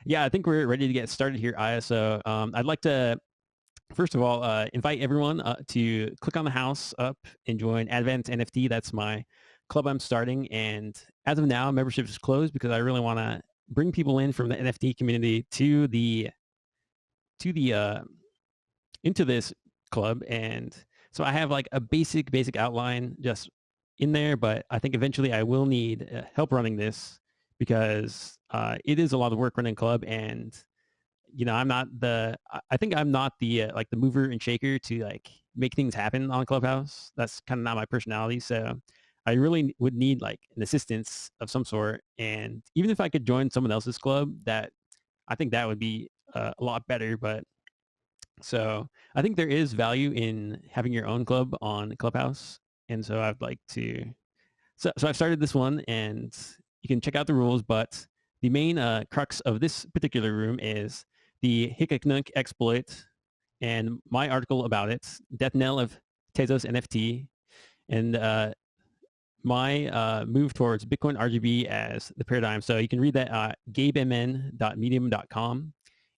Yeah, I think we're ready to get started here, Aya. So I'd like to, first of all, invite everyone to click on the house up and join Advance NFT. That's my club I'm starting. And as of now, membership is closed because I really want to bring people in from the NFT community to the into this club. And so I have like a basic outline just in there, but I think eventually I will need help running this because it is a lot of work running club. And I'm not I think I'm not the like the mover and shaker to like make things happen on Clubhouse. That's kind of not my personality. So I really would need like an assistance of some sort. And even if I could join someone else's club, that I think that would be a lot better. But so I think there is value in having your own club on Clubhouse. And so I'd like to, so I've started this one and you can check out the rules, but the main crux of this particular room is the Nunc exploit and my article about it, Death Knell of Tezos NFT, and my move towards Bitcoin RGB as the paradigm. So you can read that at gabemn.medium.com.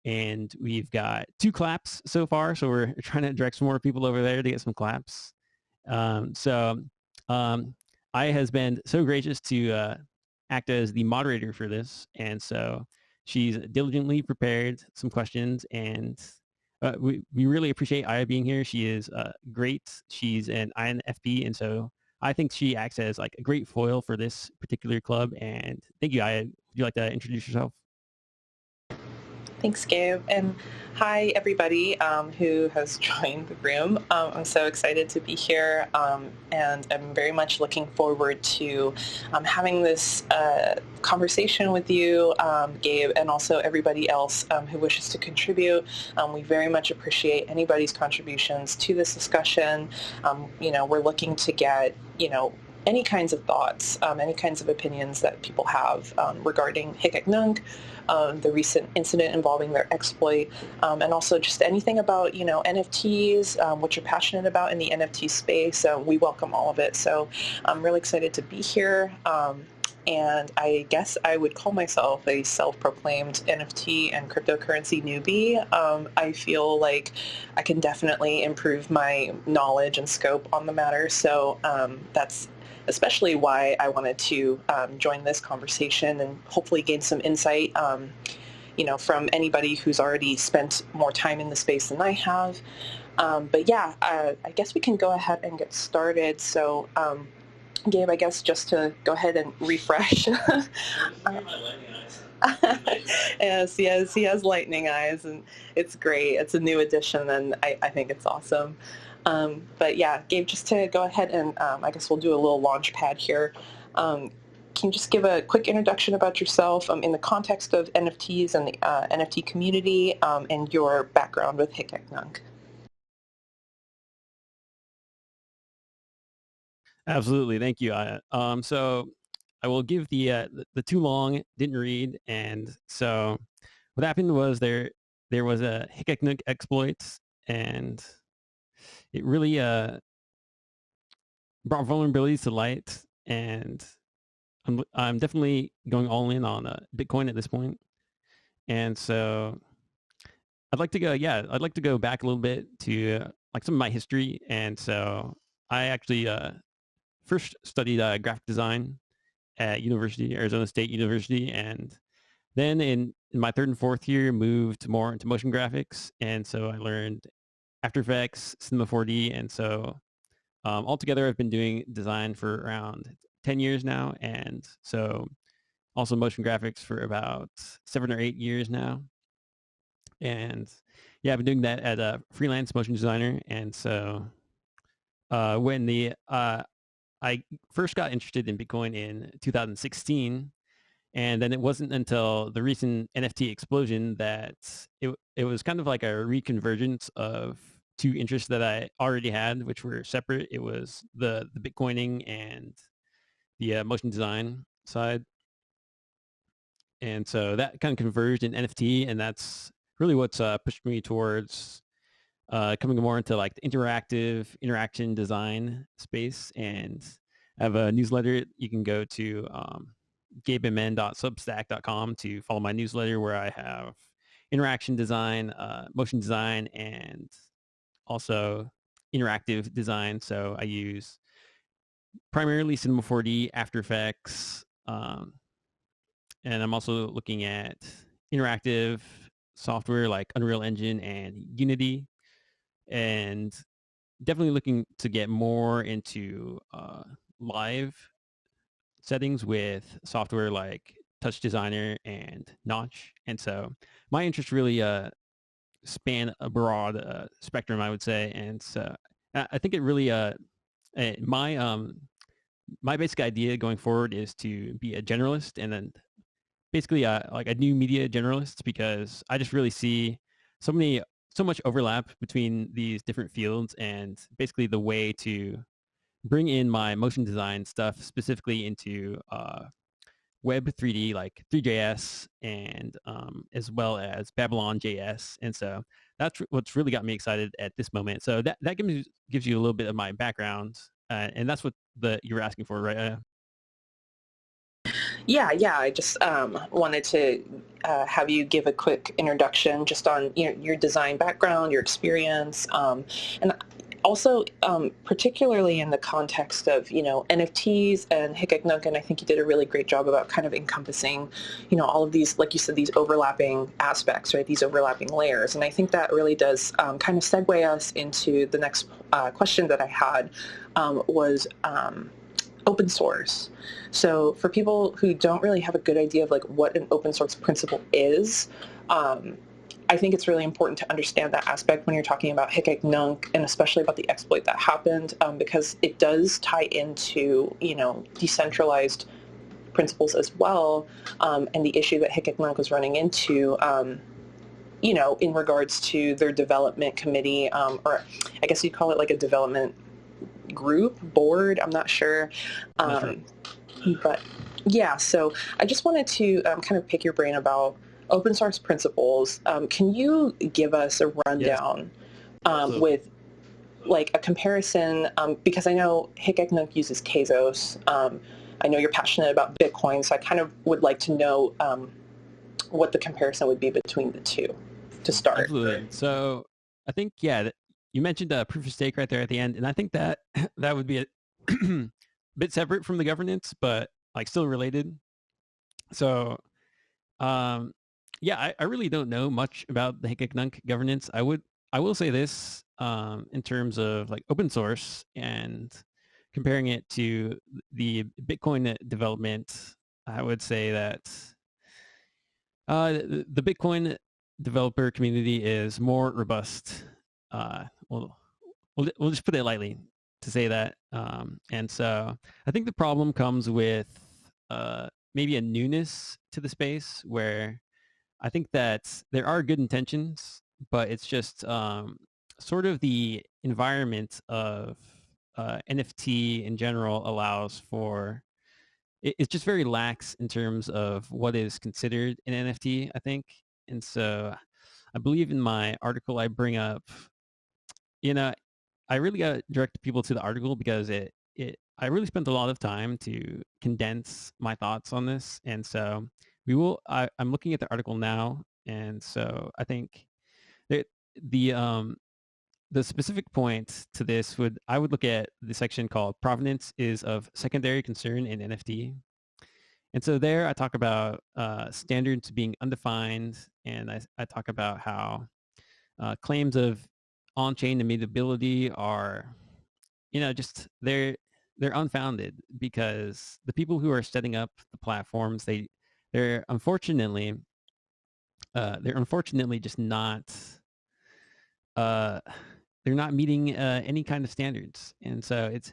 And we've got 2 claps so far. So we're trying to direct some more people over there to get some claps. So Aya has been so gracious to act as the moderator for this. And so she's diligently prepared some questions. And we really appreciate Aya being here. She is great. She's an INFP. And so I think she acts as like a great foil for this particular club. And thank you, Aya. Would you like to introduce yourself? Thanks, Gabe. And hi, everybody who has joined the room. I'm so excited to be here, and I'm very much looking forward to having this conversation with you, Gabe, and also everybody else who wishes to contribute. We very much appreciate anybody's contributions to this discussion. We're looking to get, any kinds of thoughts, any kinds of opinions that people have regarding Nunc, the recent incident involving their exploit, and also just anything about, NFTs, what you're passionate about in the NFT space. We welcome all of it. So I'm really excited to be here. And I guess I would call myself a self-proclaimed NFT and cryptocurrency newbie. I feel like I can definitely improve my knowledge and scope on the matter. So that's especially why I wanted to join this conversation and hopefully gain some insight, from anybody who's already spent more time in the space than I have. But yeah, I guess we can go ahead and get started. So, Gabe, I guess just to go ahead and refresh. Yes, he has lightning eyes, and it's great. It's a new addition, and I think it's awesome. But yeah, Gabe, just to go ahead and I guess we'll do a little launch pad here. Can you just give a quick introduction about yourself in the context of NFTs and the NFT community, and your background with Nunc? Absolutely. Thank you. So I will give the too long, didn't read. And so what happened was there was a Nunc exploit, and it really brought vulnerabilities to light. And I'm definitely going all in on Bitcoin at this point. And so I'd like to go back a little bit to like some of my history. And so I actually first studied graphic design at Arizona State University, and then in my 3rd and 4th year moved more into motion graphics. And so I learned After Effects, Cinema 4D, and so altogether I've been doing design for around 10 years now, and so also motion graphics for about 7 or 8 years now. And yeah, I've been doing that as a freelance motion designer. And so when I first got interested in Bitcoin in 2016, and then it wasn't until the recent NFT explosion that it was kind of like a reconvergence of 2 interests that I already had, which were separate. It was the Bitcoining and the motion design side. And so that kind of converged in NFT, and that's really what's pushed me towards coming more into like the interactive interaction design space. And I have a newsletter you can go to gabeandmen.substack.com to follow my newsletter where I have interaction design, motion design, and also interactive design. So I use primarily Cinema 4D, After Effects, and I'm also looking at interactive software like Unreal Engine and Unity, and definitely looking to get more into live settings with software like Touch Designer and Notch. And so my interests really span a broad spectrum, I would say. And so I think it really my basic idea going forward is to be a generalist, and then basically like a new media generalist, because I just really see so much overlap between these different fields, and basically the way to bring in my motion design stuff specifically into web 3D like 3JS, and as well as Babylon JS. And so that's what's really got me excited at this moment. So that gives you a little bit of my background, and that's what you were asking for, right? Yeah. I just wanted to have you give a quick introduction just on your design background, your experience, and also particularly in the context of NFTs and Nunc. And I think you did a really great job about kind of encompassing all of these, like you said, these overlapping aspects, right? These overlapping layers. And I think that really does kind of segue us into the next question that I had was open source. So for people who don't really have a good idea of like what an open source principle is, I think it's really important to understand that aspect when you're talking about Nunc, and especially about the exploit that happened, because it does tie into decentralized principles as well, and the issue that Nunc was running into, in regards to their development committee, or I guess you'd call it like a development group, board, I'm not sure. But yeah, so I just wanted to kind of pick your brain about open source principles. Can you give us a rundown with like a comparison, because I know Nunc uses Tezos. I know you're passionate about Bitcoin, so I kind of would like to know what the comparison would be between the two to start. Absolutely. So I think, you mentioned proof of stake right there at the end, and I think that that would be a bit separate from the governance, but like still related. So, I really don't know much about the Nunc governance. I will say this in terms of like open source and comparing it to the Bitcoin development. I would say that the Bitcoin developer community is more robust. We'll just put it lightly to say that. And so I think the problem comes with maybe a newness to the space, where I think that there are good intentions, but it's just sort of the environment of NFT in general allows for it's just very lax in terms of what is considered an NFT, I think. And so I believe in my article I bring up, I really got to direct people to the article because I really spent a lot of time to condense my thoughts on this. And so I'm looking at the article now. And so I think that the specific point to this I would look at the section called provenance is of secondary concern in NFT. And so there I talk about standards being undefined, and I talk about how claims of on-chain immutability are, just they're unfounded, because the people who are setting up the platforms, they're unfortunately just not they're not meeting any kind of standards. And so it's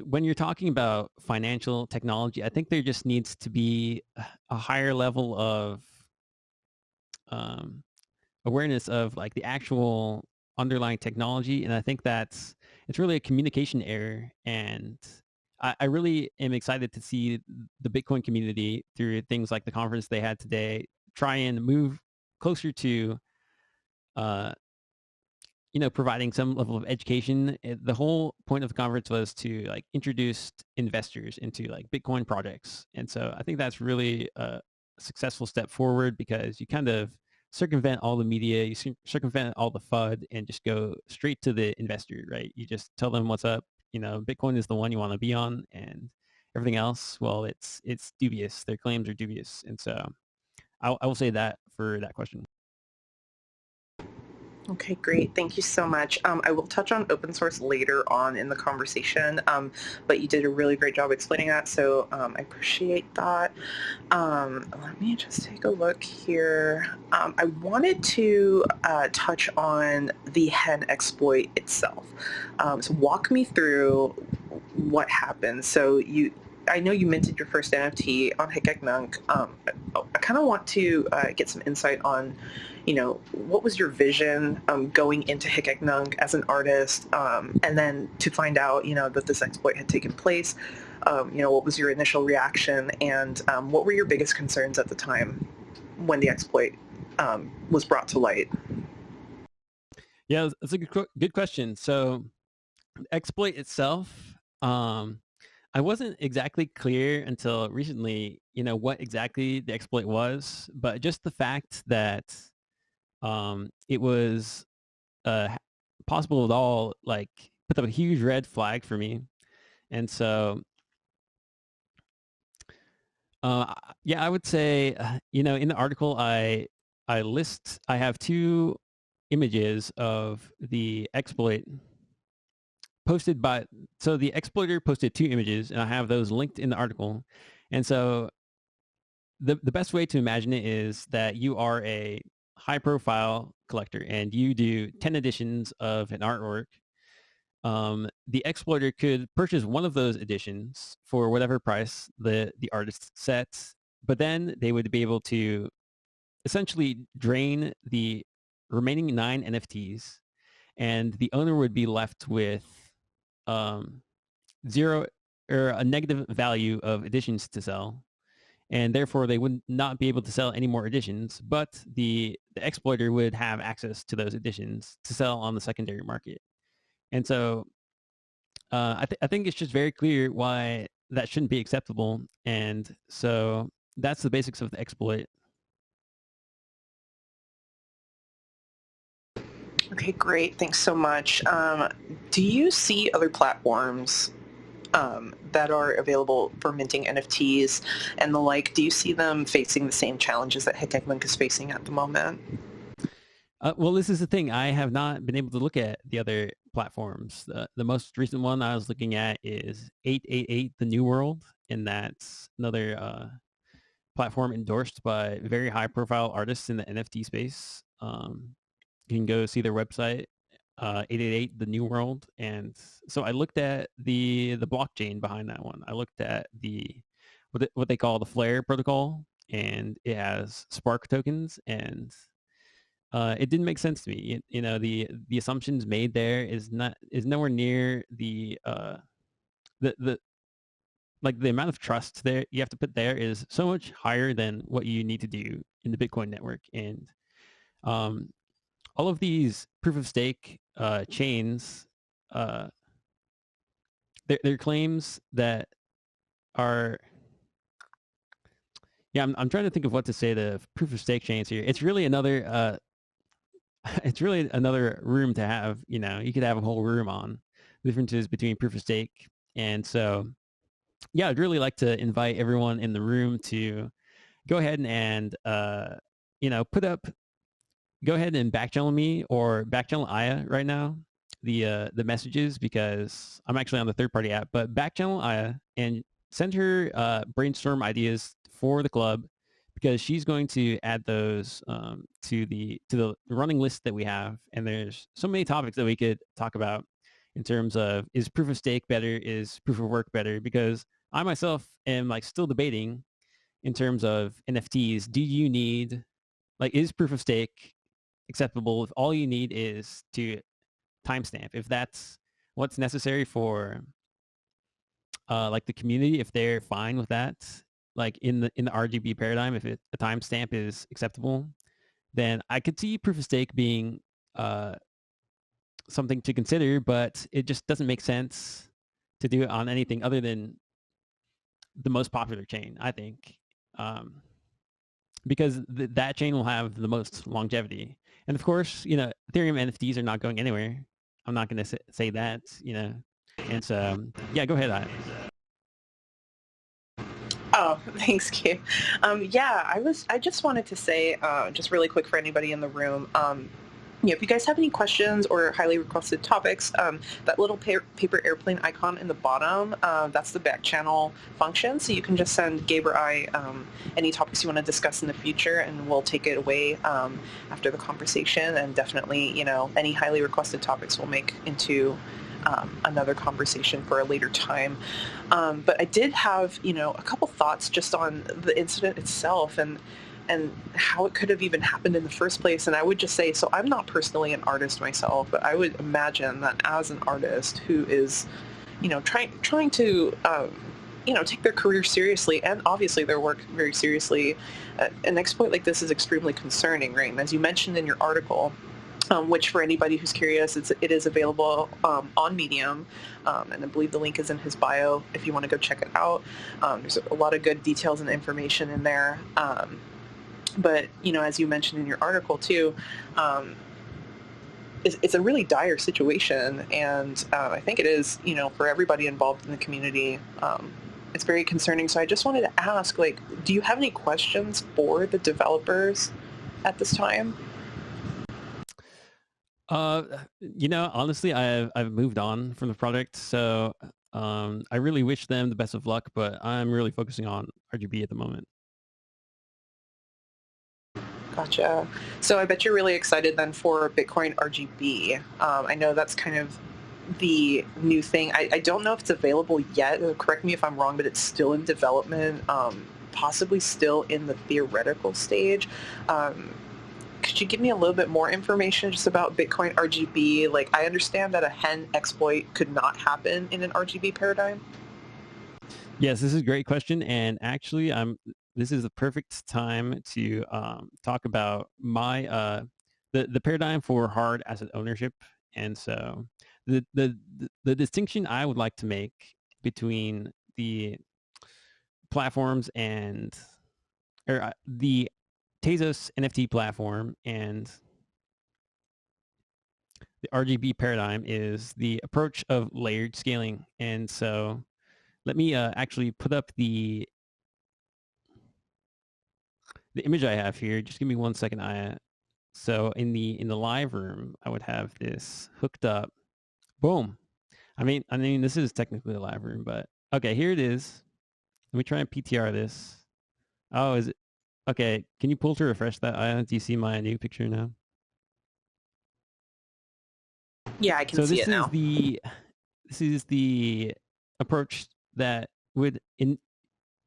when you're talking about financial technology, I think there just needs to be a higher level of awareness of like the actual underlying technology. And I think it's really a communication error. And I really am excited to see the Bitcoin community, through things like the conference they had today, try and move closer to providing some level of education. The whole point of the conference was to like introduce investors into like Bitcoin projects. And so I think that's really a successful step forward because you kind of circumvent all the media, you circumvent all the FUD and just go straight to the investor, right? You just tell them what's up. Bitcoin is the one you want to be on, and everything else, well, it's dubious. Their claims are dubious. And so I will say that for that question. Okay, great. Thank you so much. I will touch on open source later on in the conversation, but you did a really great job explaining that, so I appreciate that. Let me just take a look here. I wanted to touch on the hen exploit itself. So walk me through what happened. So I know you minted your first NFT on Nunc. I kind of want to get some insight on, what was your vision going into Nunc as an artist, and then to find out, that this exploit had taken place. What was your initial reaction, and what were your biggest concerns at the time when the exploit was brought to light? Yeah, that's a good question. So, the exploit itself, I wasn't exactly clear until recently, what exactly the exploit was, but just the fact that it was possible at all, like, put up a huge red flag for me. And so, yeah, I would say, in the article, I have two images of the exploit posted by, so the exploiter posted two images, and I have those linked in the article. And so the best way to imagine it is that you are a high profile collector and you do 10 editions of an artwork. The exploiter could purchase one of those editions for whatever price the artist sets, but then they would be able to essentially drain the remaining 9 NFTs, and the owner would be left with zero or a negative value of editions to sell, and therefore they would not be able to sell any more editions, but the exploiter would have access to those editions to sell on the secondary market. And so I think it's just very clear why that shouldn't be acceptable. And so that's the basics of the exploit. Okay, great. Thanks so much. Do you see other platforms that are available for minting NFTs and the like? Do you see them facing the same challenges that Nunc is facing at the moment? Well, this is the thing. I have not been able to look at the other platforms. The most recent one I was looking at is 888 The New World, and that's another platform endorsed by very high-profile artists in the NFT space. You can go see their website, 888 The New World. And so I looked at the blockchain behind that one. I looked at what they call the Flare protocol, and it has Spark tokens, and it didn't make sense to me. The assumptions made there is nowhere near the like the amount of trust there you have to put there is so much higher than what you need to do in the Bitcoin network. And all of these proof of stake chains, their claims that are, yeah, I'm trying to think of what to say to proof of stake chains here. It's really another it's really another room to have. You could have a whole room on the differences between proof of stake. And so, yeah, I'd really like to invite everyone in the room to go ahead and go ahead and back channel me or back channel Aya right now the messages, because I'm actually on the third party app, but back channel Aya and send her brainstorm ideas for the club, because she's going to add those to the running list that we have. And there's so many topics that we could talk about in terms of, is proof of stake better? Is proof of work better? Because I myself am like still debating in terms of NFTs. Do you need, like, is proof of stake acceptable if all you need is to timestamp? If that's what's necessary for like the community, if they're fine with that, like in the RGB paradigm, if a timestamp is acceptable, then I could see proof of stake being something to consider, but it just doesn't make sense to do it on anything other than the most popular chain, I think, because that chain will have the most longevity. And of course, Ethereum NFTs are not going anywhere. I'm not going to say that, And so, yeah, go ahead, Aya. Oh, thanks, Gabe. I just wanted to say, just really quick for anybody in the room, if you guys have any questions or highly requested topics, that little paper airplane icon in the bottom, that's the back channel function. So you can just send Gabe or I any topics you want to discuss in the future, and we'll take it away after the conversation. And definitely, any highly requested topics we'll make into another conversation for a later time. But I did have, a couple thoughts just on the incident itself and how it could have even happened in the first place. And I would just say, so I'm not personally an artist myself, but I would imagine that as an artist who is, trying to, take their career seriously and obviously their work very seriously, an exploit like this is extremely concerning, right? And as you mentioned in your article, which for anybody who's curious, it is available on Medium, and I believe the link is in his bio if you want to go check it out. There's a lot of good details and information in there. But, as you mentioned in your article too, it's a really dire situation, and I think it is, for everybody involved in the community. It's very concerning. So I just wanted to ask, do you have any questions for the developers at this time? Honestly, I've moved on from the project, so I really wish them the best of luck, but I'm really focusing on RGB at the moment. Gotcha. So I bet you're really excited then for Bitcoin RGB. I know that's kind of the new thing. I don't know if it's available yet. Correct me if I'm wrong, but it's still in development, possibly still in the theoretical stage. Could you give me a little bit more information just about Bitcoin RGB? I understand that a hen exploit could not happen in an RGB paradigm. Yes, this is a great question, and actually, this is the perfect time to talk about my the paradigm for hard asset ownership. And so, the distinction I would like to make between the platforms and the Tezos NFT platform and the RGB paradigm is the approach of layered scaling. And so let me actually put up the image I have here. Just give me 1 second. So in the live room, I would have this hooked up. Boom. I mean, this is technically a live room, but okay, here it is. Let me try and PTR this. Oh, is it? Okay, can you pull to refresh that? Do you see my new picture now? Yeah, I can see it now. This is the approach that would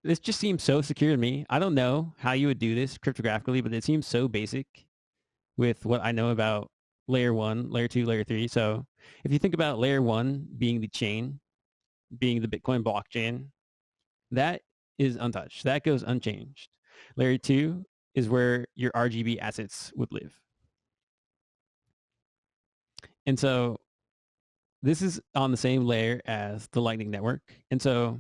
this just seems so secure to me. I don't know how you would do this cryptographically, but it seems so basic with what I know about layer 1, layer 2, layer 3. So if you think about layer 1 being the chain, being the Bitcoin blockchain, that is untouched. That goes unchanged. Layer 2 is where your RGB assets would live. And so this is on the same layer as the Lightning Network. And so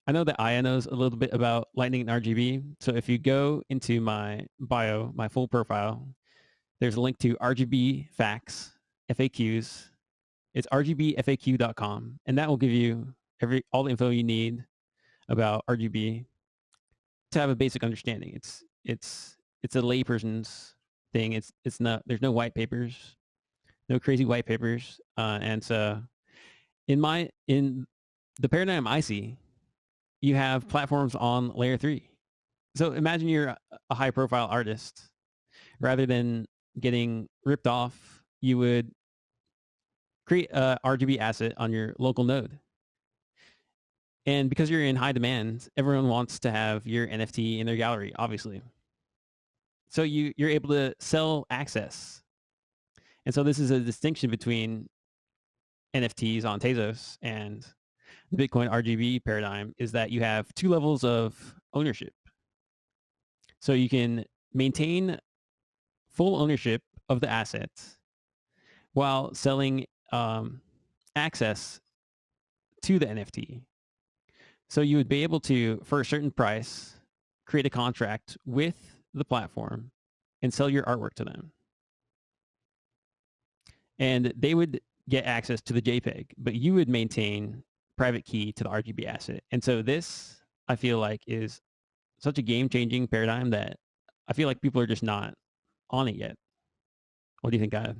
I know that Aya knows a little bit about Lightning and RGB. So if you go into my bio, my full profile, there's a link to RGB facts, FAQs. It's rgbfaq.com, and that will give you all the info you need about RGB to have a basic understanding. It's a layperson's thing. It's not. There's no white papers, no crazy white papers. And so in the paradigm I see, you have platforms on layer 3. So imagine you're a high profile artist. Rather than getting ripped off, you would create a RGB asset on your local node. And because you're in high demand, everyone wants to have your NFT in their gallery, obviously. So you're able to sell access. And so this is a distinction between NFTs on Tezos and the Bitcoin RGB paradigm, is that you have 2 levels of ownership. So you can maintain full ownership of the asset while selling access to the NFT. So you would be able to, for a certain price, create a contract with the platform and sell your artwork to them. And they would get access to the JPEG, but you would maintain private key to the RGB asset. And so this, I feel like, is such a game-changing paradigm that I feel like people are just not on it yet. What do you think, Aya?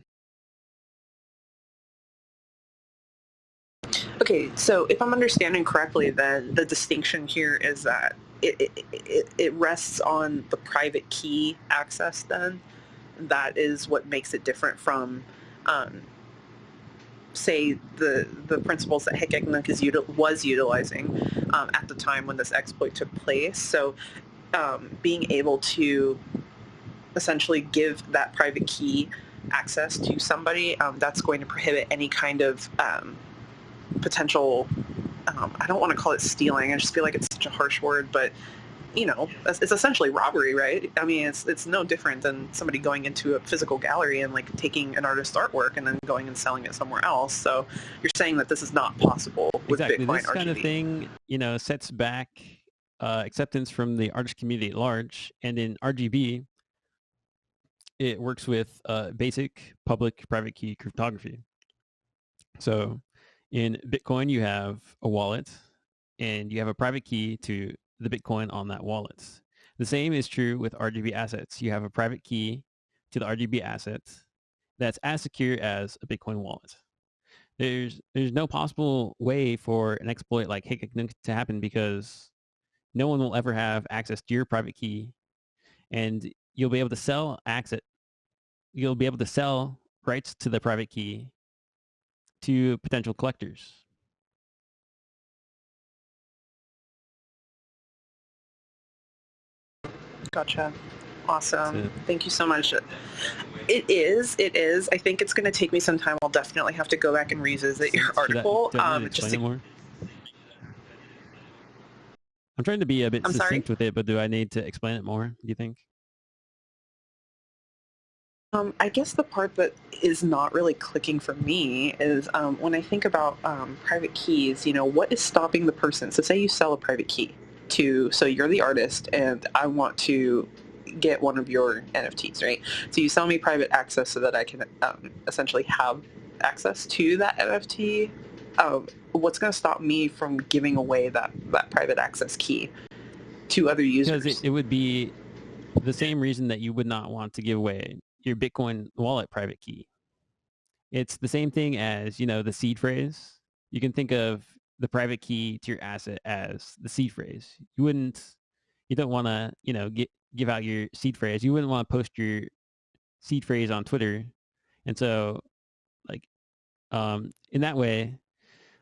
Okay, so if I'm understanding correctly, then the distinction here is that it rests on the private key access then. That is what makes it different from, say, the principles that Nunc was utilizing at the time when this exploit took place. So being able to essentially give that private key access to somebody, that's going to prohibit any kind of potential, I don't want to call it stealing. I just feel like it's such a harsh word, but it's essentially robbery, right? I mean, it's no different than somebody going into a physical gallery and like taking an artist's artwork and then going and selling it somewhere else. So you're saying that this is not possible with exactly. Bitcoin This RGB. kind of thing, sets back acceptance from the artist community at large. And in RGB, it works with basic public-private key cryptography. So in Bitcoin, you have a wallet, and you have a private key to the Bitcoin on that wallet. The same is true with RGB assets. You have a private key to the RGB asset that's as secure as a Bitcoin wallet. There's no possible way for an exploit like Nunc to happen because no one will ever have access to your private key, and you'll be able to sell rights to the private key to potential collectors. Gotcha. Awesome. So, Thank you so much. It is. I think it's going to take me some time. I'll definitely have to go back and revisit your article. Do I need to explain it more? I'm trying to be a bit succinct with it, but do I need to explain it more, do you think? I guess the part that is not really clicking for me is when I think about private keys, what is stopping the person? So say you sell a private key so you're the artist and I want to get one of your NFTs, right? So you sell me private access so that I can essentially have access to that NFT. What's going to stop me from giving away that private access key to other users? Because it would be the same reason that you would not want to give away your Bitcoin wallet private key. It's the same thing as, the seed phrase. You can think of the private key to your asset as the seed phrase. You don't want to, give out your seed phrase. You wouldn't want to post your seed phrase on Twitter. And so like, in that way,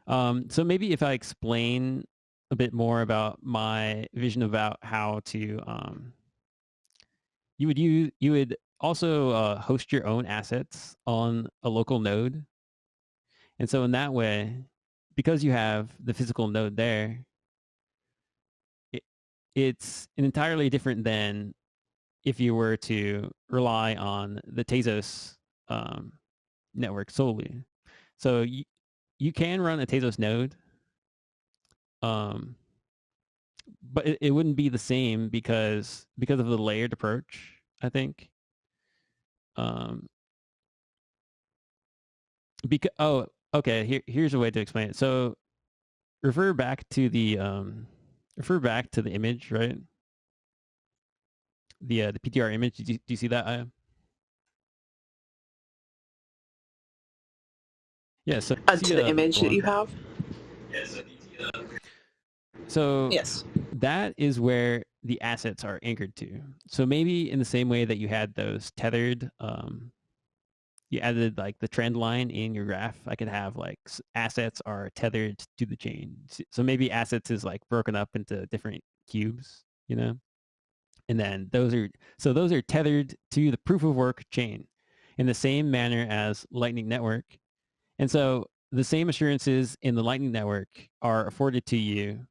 so maybe if I explain a bit more about my vision about how to, you would also host your own assets on a local node. And so in that way, because you have the physical node there, it's entirely different than if you were to rely on the Tezos network solely. So you can run a Tezos node, but it wouldn't be the same because of the layered approach, I think. Okay. Here's a way to explain it. So refer back to the image, right? The PTR image. Do you see that, Aya? Yeah. So to the image that you have. So yes, that is where the assets are anchored to. So maybe in the same way that you had those tethered, you added like the trend line in your graph, I could have like assets are tethered to the chain. So maybe assets is like broken up into different cubes, and then those are tethered to the proof of work chain in the same manner as Lightning Network. And so the same assurances in the Lightning Network are afforded to you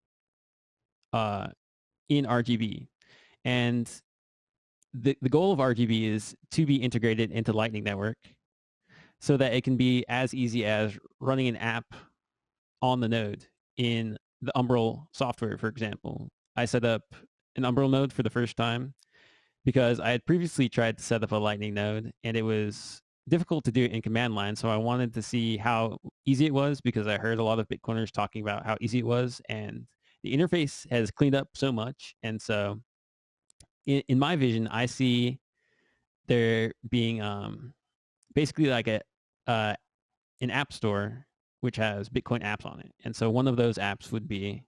in RGB. And the goal of RGB is to be integrated into Lightning Network so that it can be as easy as running an app on the node in the Umbral software, for example. I set up an Umbral node for the first time because I had previously tried to set up a Lightning node and it was difficult to do it in command line. So I wanted to see how easy it was because I heard a lot of Bitcoiners talking about how easy it was, and the interface has cleaned up so much. And so in my vision, I see there being basically like an app store which has Bitcoin apps on it. And so one of those apps would be,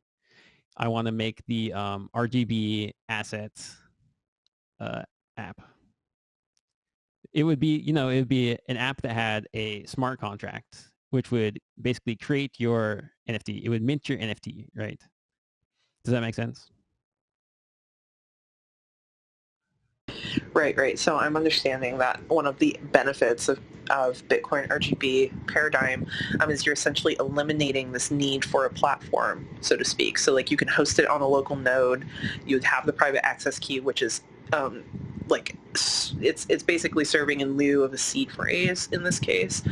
I want to make the RGB assets app. It would be, it would be an app that had a smart contract, which would basically create your NFT. It would mint your NFT, right? Does that make sense? Right. So I'm understanding that one of the benefits of Bitcoin RGB paradigm is you're essentially eliminating this need for a platform, so to speak. So like you can host it on a local node. You would have the private access key, which is like it's basically serving in lieu of a seed phrase in this case.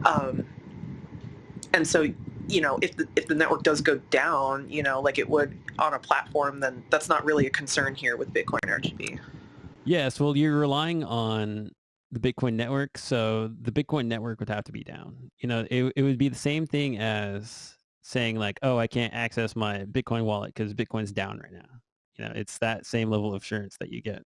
And so if the network does go down, like it would on a platform, then that's not really a concern here with Bitcoin RGB. Yes, well, you're relying on the Bitcoin network, so the Bitcoin network would have to be down. It would be the same thing as saying like, oh, I can't access my Bitcoin wallet because Bitcoin's down right now. It's that same level of assurance that you get.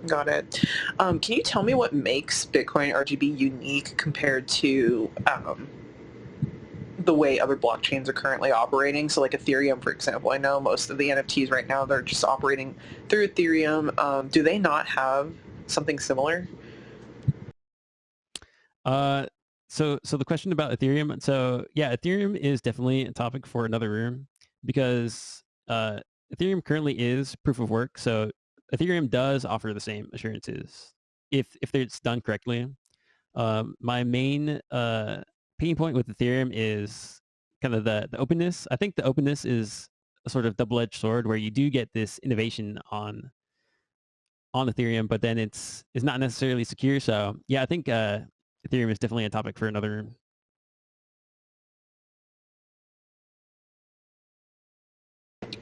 Got it. Can you tell me what makes Bitcoin RGB unique compared to the way other blockchains are currently operating? So like Ethereum, for example, I know most of the NFTs right now, they're just operating through Ethereum. Do they not have something similar? So the question about Ethereum. So yeah, Ethereum is definitely a topic for another room because Ethereum currently is proof of work. So Ethereum does offer the same assurances if it's done correctly. My main pain point with Ethereum is kind of the openness. I think the openness is a sort of double-edged sword where you do get this innovation on Ethereum, but then it's not necessarily secure. So yeah, I think Ethereum is definitely a topic for another room.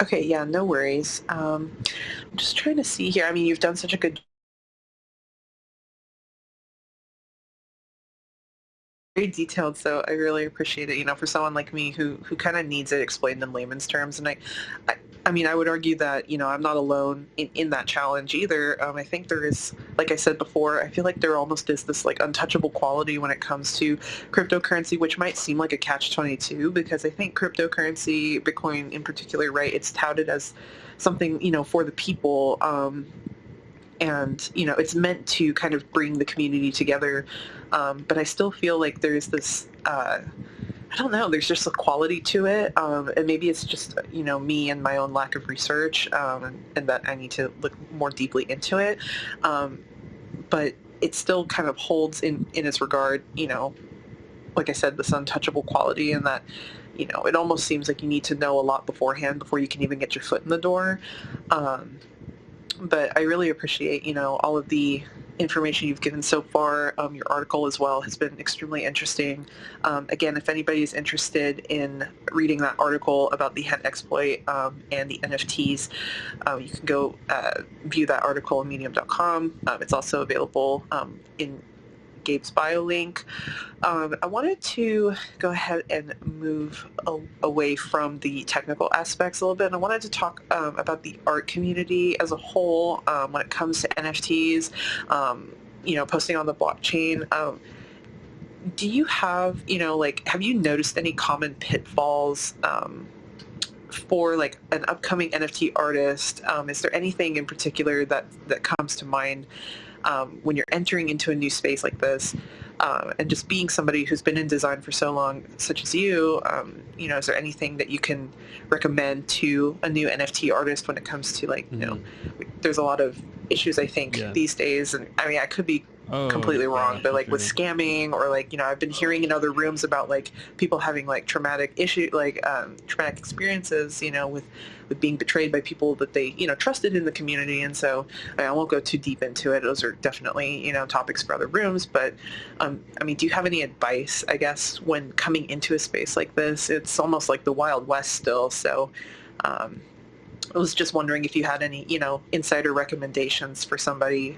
Okay, yeah, no worries. I'm just trying to see here. I mean, you've done such a good very detailed, so I really appreciate it. For someone like me who kind of needs it explained in layman's terms, and I mean, I would argue that I'm not alone in that challenge either. I think there is, like I said before, I feel like there almost is this like untouchable quality when it comes to cryptocurrency, which might seem like a catch-22 because I think cryptocurrency, Bitcoin in particular, right? It's touted as something for the people. And it's meant to kind of bring the community together, but I still feel like there's this I don't know, there's just a quality to it, and maybe it's just me and my own lack of research, and that I need to look more deeply into it, but it still kind of holds in its regard, like I said, this untouchable quality, and that it almost seems like you need to know a lot beforehand before you can even get your foot in the door. But I really appreciate, all of the information you've given so far. Your article as well has been extremely interesting. Again, if anybody is interested in reading that article about the hen exploit and the NFTs, you can go view that article on medium.com. It's also available in Gabe's bio link. I wanted to go ahead and move away from the technical aspects a little bit, and I wanted to talk about the art community as a whole when it comes to NFTs, posting on the blockchain. Do you have, have you noticed any common pitfalls for like an upcoming NFT artist? Is there anything in particular that comes to mind when you're entering into a new space like this, and just being somebody who's been in design for so long, such as you, is there anything that you can recommend to a new NFT artist when it comes to like, there's a lot of issues, I think, these days, and I mean, I could be completely wrong, but like with scamming, or like, I've been hearing in other rooms about like people having like traumatic experiences, with being betrayed by people that they, trusted in the community. And so I won't go too deep into it. Those are definitely, topics for other rooms. But do you have any advice, I guess, when coming into a space like this? It's almost like the Wild West still. So I was just wondering if you had any, insider recommendations for somebody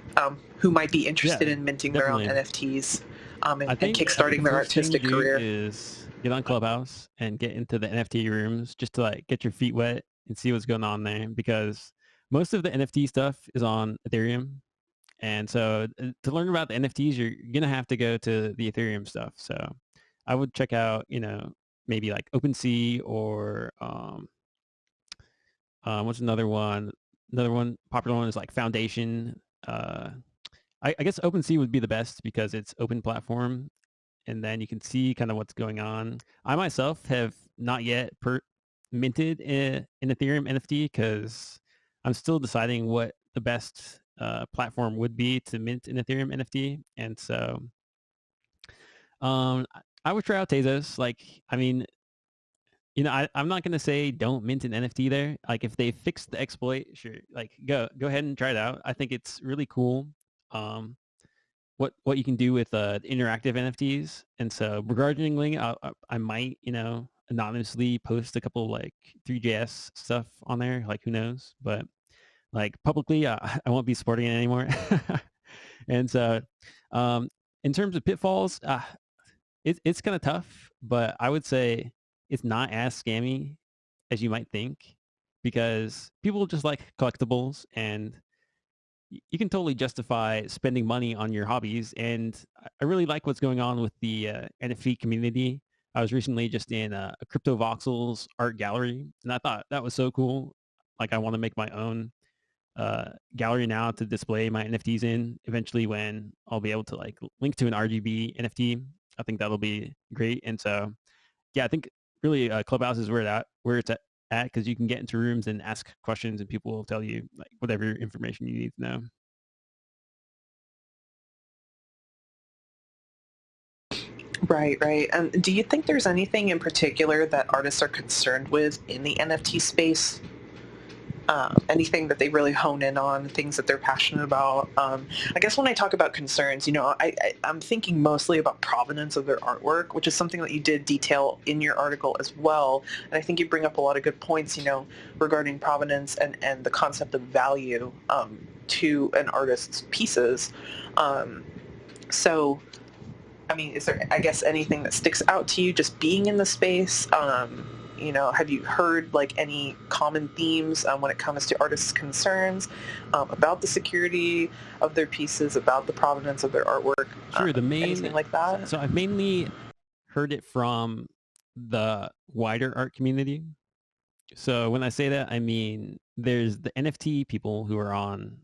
who might be interested in minting definitely. their own NFTs and think kickstarting their artistic career. Is get on Clubhouse and get into the NFT rooms just to like get your feet wet and see what's going on there, because most of the NFT stuff is on Ethereum. And so to learn about the NFTs, you're going to have to go to the Ethereum stuff. So I would check out, maybe like OpenSea or what's another one? Another one, popular one is like Foundation. I guess OpenSea would be the best because it's open platform, and then you can see kind of what's going on. I myself have not yet minted an Ethereum NFT because I'm still deciding what the best platform would be to mint an Ethereum NFT. And so I would try out Tezos. Like, I'm not gonna say don't mint an NFT there. Like, if they fix the exploit, sure. Like, go ahead and try it out. I think it's really cool. What you can do with interactive NFTs. And so begrudgingly, I might, anonymously post a couple like 3JS stuff on there. Like, who knows? But like publicly, I won't be supporting it anymore. And so in terms of pitfalls, it's kind of tough, but I would say it's not as scammy as you might think, because people just like collectibles, and you can totally justify spending money on your hobbies. And I really like what's going on with the NFT community. I was recently just in a Crypto Voxels art gallery, and I thought that was so cool. Like, I want to make my own gallery now to display my NFTs in eventually, when I'll be able to like link to an RGB NFT. I think that'll be great. And so, yeah, I think really Clubhouse is where it's at, because you can get into rooms and ask questions, and people will tell you like whatever information you need to know. Right. Do you think there's anything in particular that artists are concerned with in the NFT space? Anything that they really hone in on, things that they're passionate about. I guess when I talk about concerns, I'm thinking mostly about provenance of their artwork, which is something that you did detail in your article as well. And I think you bring up a lot of good points, regarding provenance and the concept of value to an artist's pieces. So, is there, I guess, anything that sticks out to you just being in the space? Have you heard like any common themes when it comes to artists' concerns about the security of their pieces, about the provenance of their artwork? Sure, anything like that? So I've mainly heard it from the wider art community. So when I say that, I mean there's the NFT people who are on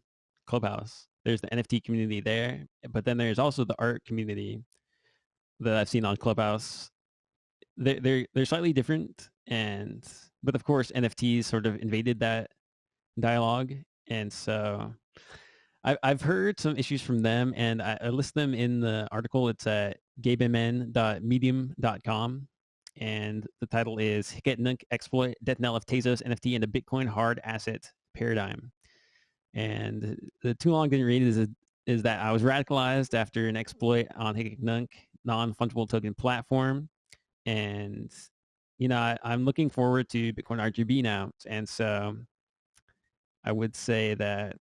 Clubhouse. There's the NFT community there, but then there's also the art community that I've seen on Clubhouse. They're slightly different, but of course NFTs sort of invaded that dialogue, and so I've heard some issues from them, and I list them in the article. It's at gabemn.medium.com, and the title is "Get Nunc Exploit Knell of Tezos NFT in a Bitcoin Hard Asset Paradigm." And the too long didn't read is that I was radicalized after an exploit on Nunc non-fungible token platform. And, I'm looking forward to Bitcoin RGB now. And so I would say that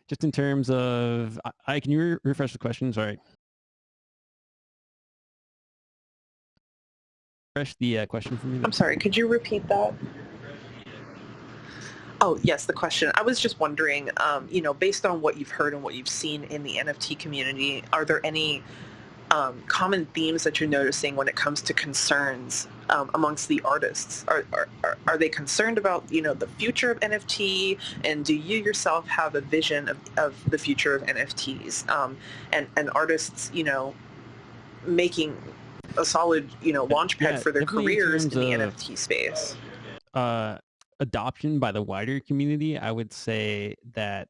just in terms of, can you refresh the question? Sorry. Refresh the question for me. I'm sorry, could you repeat that? Oh, yes, the question. I was just wondering, based on what you've heard and what you've seen in the NFT community, are there any common themes that you're noticing when it comes to concerns amongst the artists? Are they concerned about, the future of NFT? And do you yourself have a vision of the future of NFTs? And artists, making a solid, launchpad for their careers in the NFT space? Adoption by the wider community, I would say that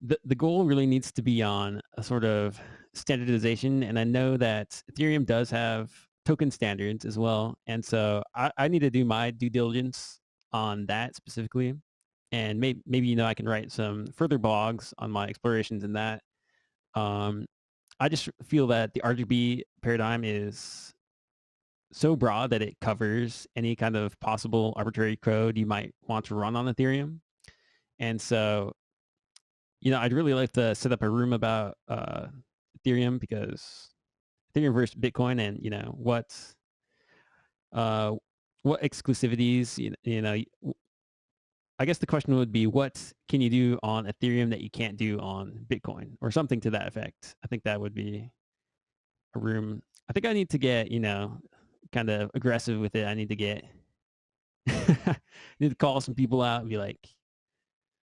the goal really needs to be on a sort of standardization. And I know that Ethereum does have token standards as well. And so I need to do my due diligence on that specifically. And maybe I can write some further blogs on my explorations in that. I just feel that the RGB paradigm is so broad that it covers any kind of possible arbitrary code you might want to run on Ethereum. And so, I'd really like to set up a room about Ethereum, because Ethereum versus Bitcoin, and what exclusivities, I guess the question would be, what can you do on Ethereum that you can't do on Bitcoin, or something to that effect. I think that would be a room. I think I need to get, kind of aggressive with it. I need to get, I need to call some people out and be like,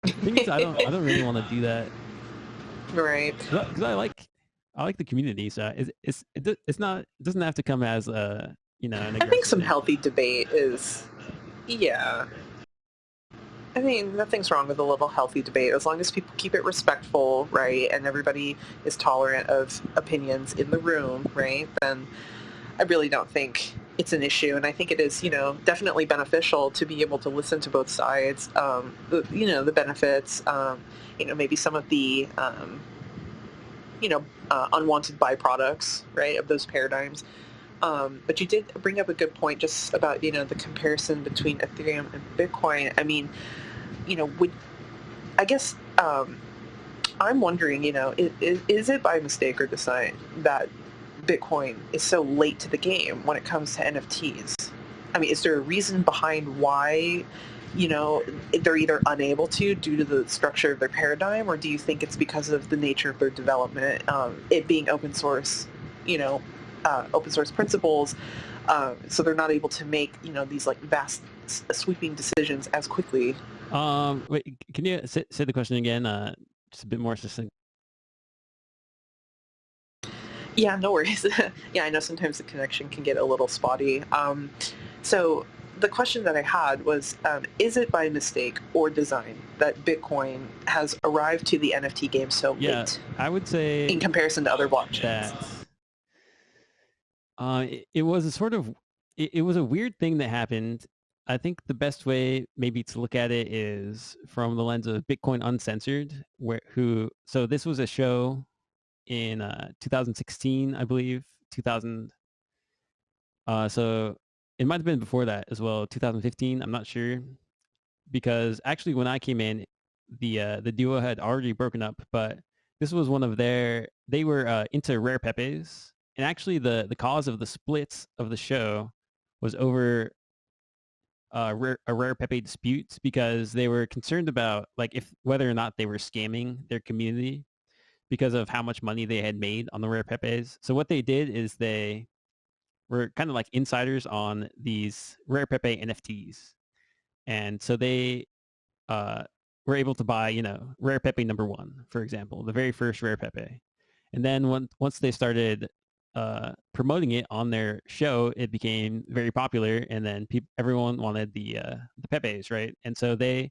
thing is, I don't really want to do that. Right. Because I like the community, so it's not, it doesn't have to come as a, an I think some thing. healthy debate is, yeah. I mean, nothing's wrong with a little healthy debate as long as people keep it respectful, right? And everybody is tolerant of opinions in the room, right? Then I really don't think it's an issue. And I think it is, definitely beneficial to be able to listen to both sides, the benefits, maybe some of the, unwanted byproducts, right, of those paradigms. But you did bring up a good point just about, the comparison between Ethereum and Bitcoin. I mean, I guess I'm wondering, is it by mistake or design that Bitcoin is so late to the game when it comes to NFTs? I mean, is there a reason behind why, they're either unable to due to the structure of their paradigm, or do you think it's because of the nature of their development, it being open source, open source principles, so they're not able to make, these like vast sweeping decisions as quickly? Wait, can you say the question again? Just a bit more succinct. Yeah, no worries. Yeah, I know sometimes the connection can get a little spotty. So the question that I had was, is it by mistake or design that Bitcoin has arrived to the NFT game so late? I would say in comparison to other blockchains. That it was a sort of, it was a weird thing that happened. I think the best way maybe to look at it is from the lens of Bitcoin Uncensored, so this was a show in 2016, I believe, 2000. So it might have been before that as well, 2015. I'm not sure, because actually when I came in, the duo had already broken up. But this was one of they were into rare pepes, and actually the cause of the splits of the show was over a rare pepe dispute, because they were concerned about whether or not they were scamming their community because of how much money they had made on the rare pepes. So what they did is they were kind of like insiders on these rare pepe NFTs, and so they were able to buy, rare pepe number 1, for example, the very first rare pepe. And then once they started promoting it on their show, it became very popular, and then everyone wanted the pepes, right? And so they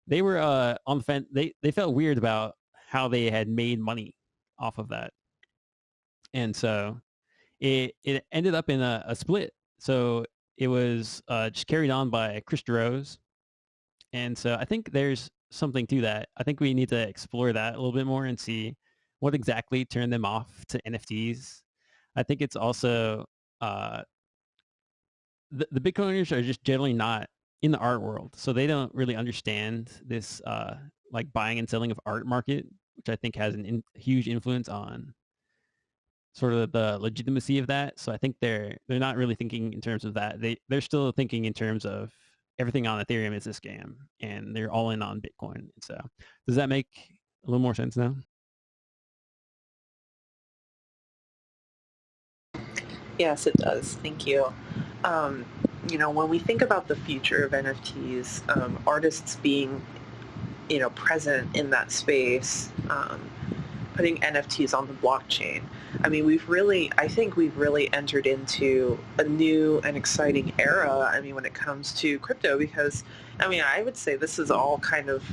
were on the fence. They felt weird about how they had made money off of that, and so it ended up in a split. So it was just carried on by Chris Rose, and so I think there's something to that. I think we need to explore that a little bit more and see what exactly turned them off to NFTs. I think it's also the Bitcoiners are just generally not in the art world, so they don't really understand this buying and selling of art market, which I think has a huge influence on sort of the legitimacy of that. So I think they're not really thinking in terms of that. They're still thinking in terms of everything on Ethereum is a scam, and they're all in on Bitcoin. So does that make a little more sense now? Yes, it does. Thank you. When we think about the future of NFTs, artists being, present in that space, putting NFTs on the blockchain, I mean, I think we've really entered into a new and exciting era, when it comes to crypto, because, I would say this is all kind of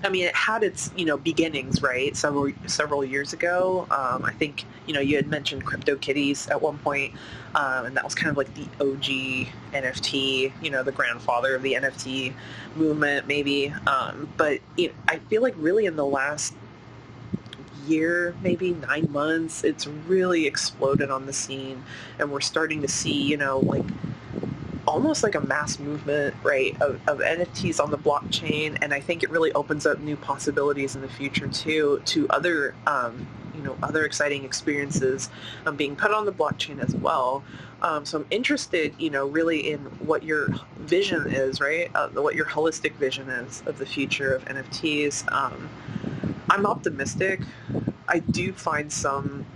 I mean, it had its, beginnings, right? Several years ago. I think, you had mentioned CryptoKitties at one point, and that was kind of like the OG NFT, the grandfather of the NFT movement, maybe. But I feel like really in the last year, maybe 9 months, it's really exploded on the scene, and we're starting to see, like almost like a mass movement, right, of NFTs on the blockchain. And I think it really opens up new possibilities in the future too, to other, other exciting experiences being put on the blockchain as well. So I'm interested, really in what your vision is, right? What your holistic vision is of the future of NFTs. I'm optimistic. I do find some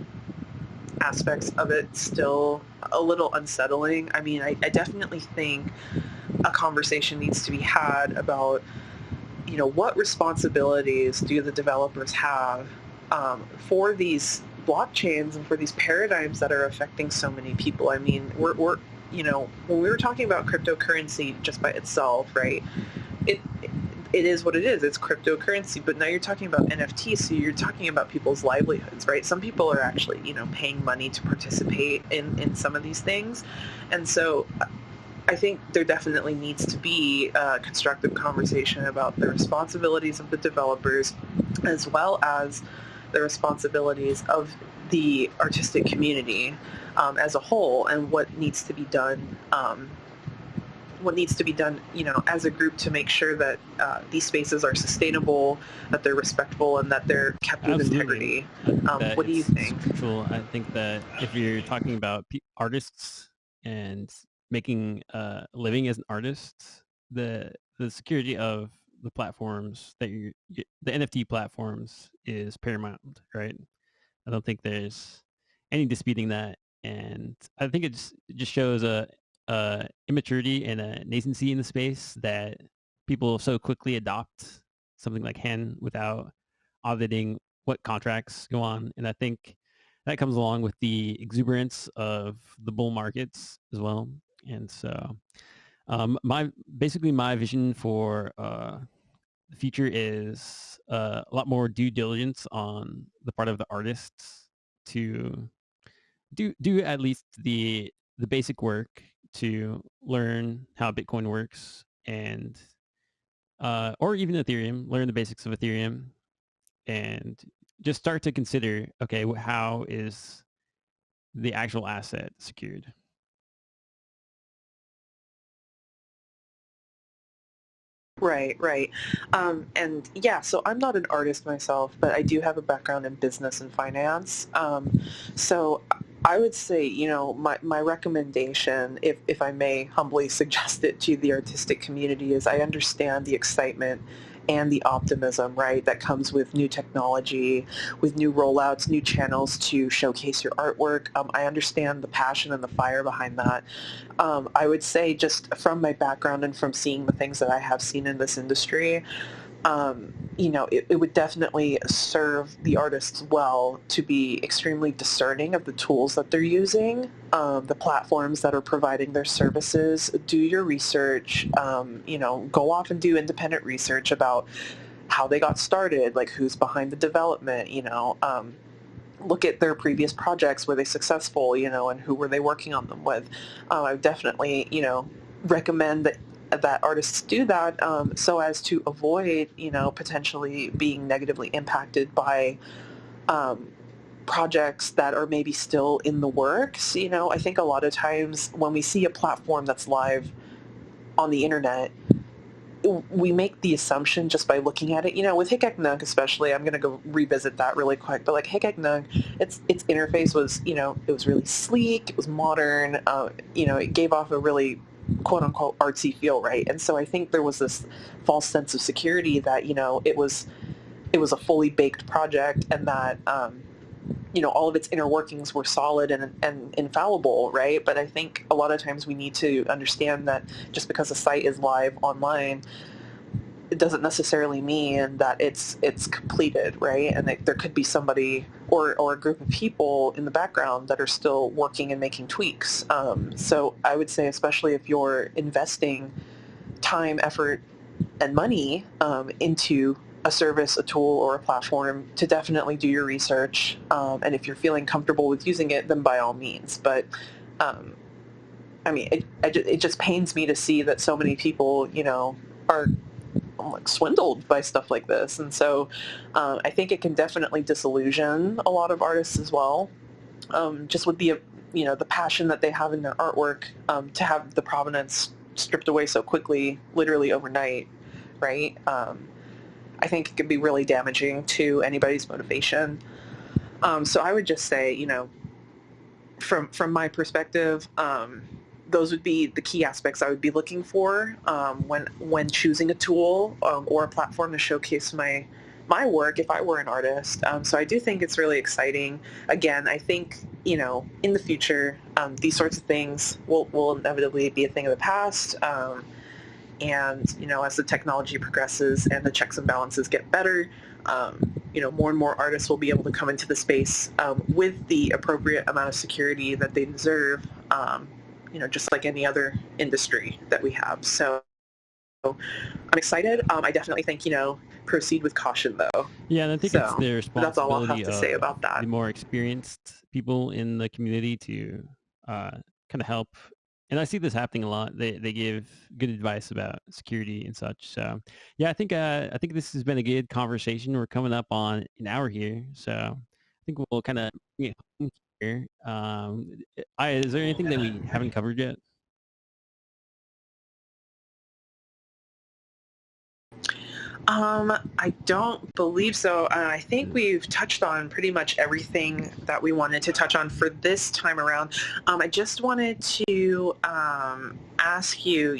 aspects of it still a little unsettling. I mean, I definitely think a conversation needs to be had about, what responsibilities do the developers have for these blockchains and for these paradigms that are affecting so many people. I mean, we're when we were talking about cryptocurrency just by itself, right? It is what it is. It's cryptocurrency, but now you're talking about NFTs, so you're talking about people's livelihoods, right? Some people are actually, paying money to participate in some of these things. And so I think there definitely needs to be a constructive conversation about the responsibilities of the developers as well as the responsibilities of the artistic community as a whole, and what needs to be done as a group to make sure that these spaces are sustainable, that they're respectful, and that they're kept with integrity. What do you think? Crucial. I think that if you're talking about artists and making a living as an artist, the security of the platforms that the NFT platforms is paramount, right? I don't think there's any disputing that, and I think it just shows a immaturity and a nascency in the space that people so quickly adopt something like Hen without auditing what contracts go on. And I think that comes along with the exuberance of the bull markets as well. And so my vision for the future is a lot more due diligence on the part of the artists to do at least the basic work to learn how Bitcoin works, and or even Ethereum, learn the basics of Ethereum, and just start to consider, okay, how is the actual asset secured? Right. And yeah, so I'm not an artist myself, but I do have a background in business and finance. So I would say, my recommendation, if I may humbly suggest it to the artistic community, is I understand the excitement and the optimism, right, that comes with new technology, with new rollouts, new channels to showcase your artwork. I understand the passion and the fire behind that. I would say, just from my background and from seeing the things that I have seen in this industry, it would definitely serve the artists well to be extremely discerning of the tools that they're using, the platforms that are providing their services. Do your research, go off and do independent research about how they got started, like who's behind the development, look at their previous projects. Were they successful, and who were they working on them with? I would definitely, recommend that artists do that, so as to avoid, potentially being negatively impacted by projects that are maybe still in the works. I think a lot of times when we see a platform that's live on the internet, we make the assumption just by looking at it, with Nunc especially. I'm going to go revisit that really quick, but like Nunc, its interface was, it was really sleek, it was modern, it gave off a really quote unquote artsy feel, right? And so I think there was this false sense of security that, it was a fully baked project, and that, all of its inner workings were solid and infallible, right? But I think a lot of times we need to understand that just because a site is live online, it doesn't necessarily mean that it's completed, right? And there could be somebody or a group of people in the background that are still working and making tweaks. So I would say, especially if you're investing time, effort, and money into a service, a tool, or a platform, to definitely do your research. And if you're feeling comfortable with using it, then by all means. But I mean, it just pains me to see that so many people, are like swindled by stuff like this. And so I think it can definitely disillusion a lot of artists as well, just with the passion that they have in their artwork, to have the provenance stripped away so quickly, literally overnight, right? I think it could be really damaging to anybody's motivation. So I would just say, from my perspective, those would be the key aspects I would be looking for when choosing a tool or a platform to showcase my work if I were an artist. So I do think it's really exciting. Again, I think, in the future, these sorts of things will inevitably be a thing of the past. And, as the technology progresses and the checks and balances get better, more and more artists will be able to come into the space with the appropriate amount of security that they deserve, just like any other industry that we have. So I'm excited. I definitely think, proceed with caution, though. Yeah, and I think it's the responsibility that's all I'll have to say about that. The more experienced people in the community to kind of help. And I see this happening a lot. They give good advice about security and such. So yeah, I think this has been a good conversation. We're coming up on an hour here, so I think we'll kind of here. Is there anything that we haven't covered yet? I don't believe so. I think we've touched on pretty much everything that we wanted to touch on for this time around. I just wanted to ask you,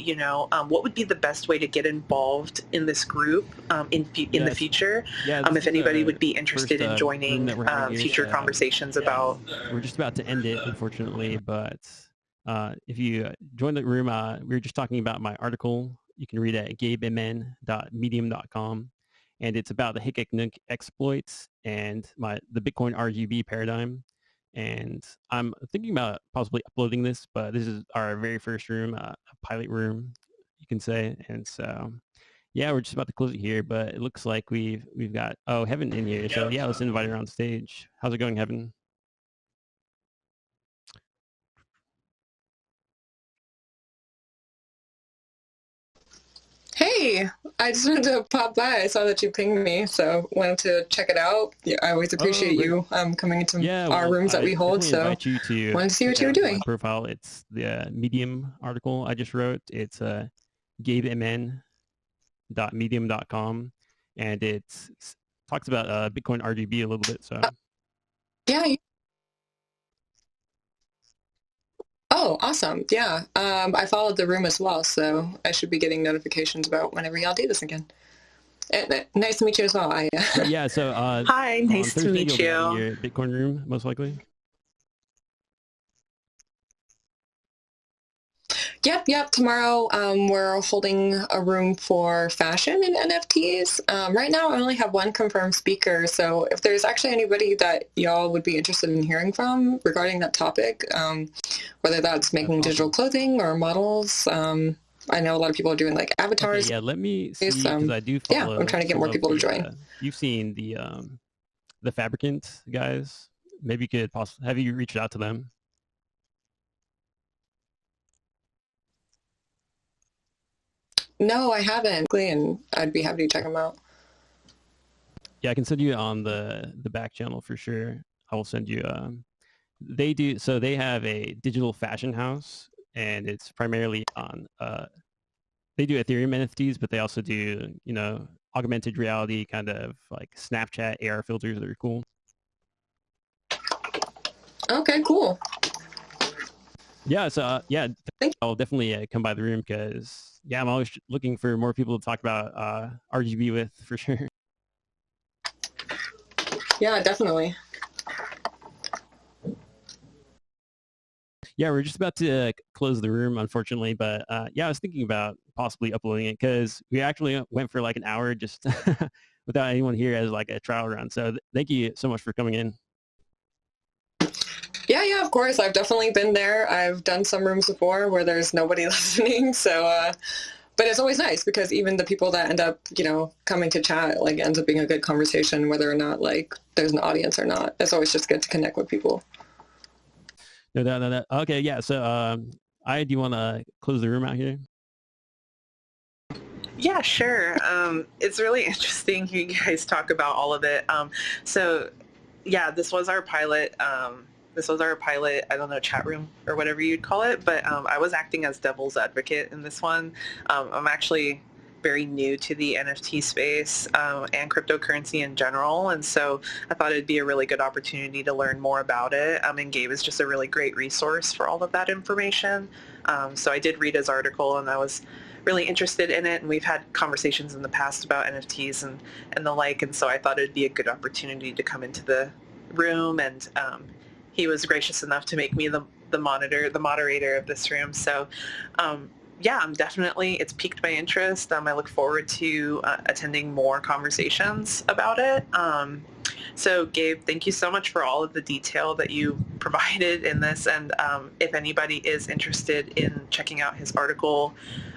what would be the best way to get involved in this group in the future? If anybody would be interested in joining future conversations about... We're just about to end it, unfortunately, but if you join the room, we were just talking about my article. You can read it at gabemn.medium.com, and it's about the Hickok Nunc exploits and the Bitcoin RGB paradigm. And I'm thinking about possibly uploading this, but this is our very first room, a pilot room, you can say. And so, yeah, we're just about to close it here, but it looks like we've got Heaven in here. So yeah, let's invite her on stage. How's it going, Heaven? Hey, I just wanted to pop by. I saw that you pinged me, so wanted to check it out. Yeah, I always appreciate you coming into our rooms that we hold. So invite you to wanted to see what you were doing. My profile. It's the Medium article I just wrote. It's gabemn.medium.com, and it talks about Bitcoin RGB a little bit. So yeah. Oh, awesome. Yeah. I followed the room as well, so I should be getting notifications about whenever y'all do this again. Nice to meet you as well, Aya. Yeah, so... Hi, nice to meet you. In your Bitcoin room, most likely? Yep. Tomorrow we're holding a room for fashion and NFTs. Right now I only have one confirmed speaker, so if there's actually anybody that y'all would be interested in hearing from regarding that topic, whether that's making digital clothing or models, I know a lot of people are doing like avatars. Okay, yeah, let me see, because I do follow... Yeah, I'm trying to get more people to join. You've seen the Fabricant guys. Maybe you could have you reached out to them? No, I haven't, and I'd be happy to check them out. Yeah, I can send you on the back channel for sure. I will send you. They have a digital fashion house, and it's primarily on. They do Ethereum NFTs, but they also do augmented reality, kind of like Snapchat AR filters that are cool. Okay, cool. Yeah, so I'll definitely come by the room because I'm always looking for more people to talk about RGB with, for sure. Yeah, definitely. Yeah, we're just about to close the room, unfortunately, but I was thinking about possibly uploading it because we actually went for like an hour just without anyone here as like a trial run. So thank you so much for coming in. Yeah, of course. I've definitely been there. I've done some rooms before where there's nobody listening. So but it's always nice because even the people that end up, coming to chat, like ends up being a good conversation, whether or not like there's an audience or not. It's always just good to connect with people. No. Okay, yeah. So, Aya, do you want to close the room out here? Yeah, sure. It's really interesting hearing you guys talk about all of it. So, yeah, this was our pilot. I don't know, chat room or whatever you'd call it. But I was acting as devil's advocate in this one. I'm actually very new to the NFT space and cryptocurrency in general. And so I thought it'd be a really good opportunity to learn more about it. And Gabe is just a really great resource for all of that information. So I did read his article and I was really interested in it. And we've had conversations in the past about NFTs and the like. And so I thought it'd be a good opportunity to come into the room. And he was gracious enough to make me the moderator of this room. So yeah, it's piqued my interest. I look forward to attending more conversations about it. So Gabe, thank you so much for all of the detail that you provided in this. And if anybody is interested in checking out his article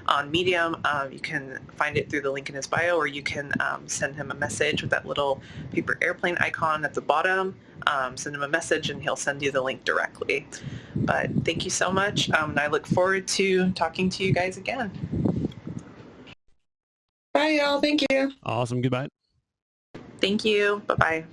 on Medium, you can find it through the link in his bio, or you can send him a message with that little paper airplane icon at the bottom. Send him a message and he'll send you the link directly. But thank you so much. And I look forward to talking to you guys again. Bye, y'all. Thank you. Awesome. Goodbye. Thank you. Bye-bye.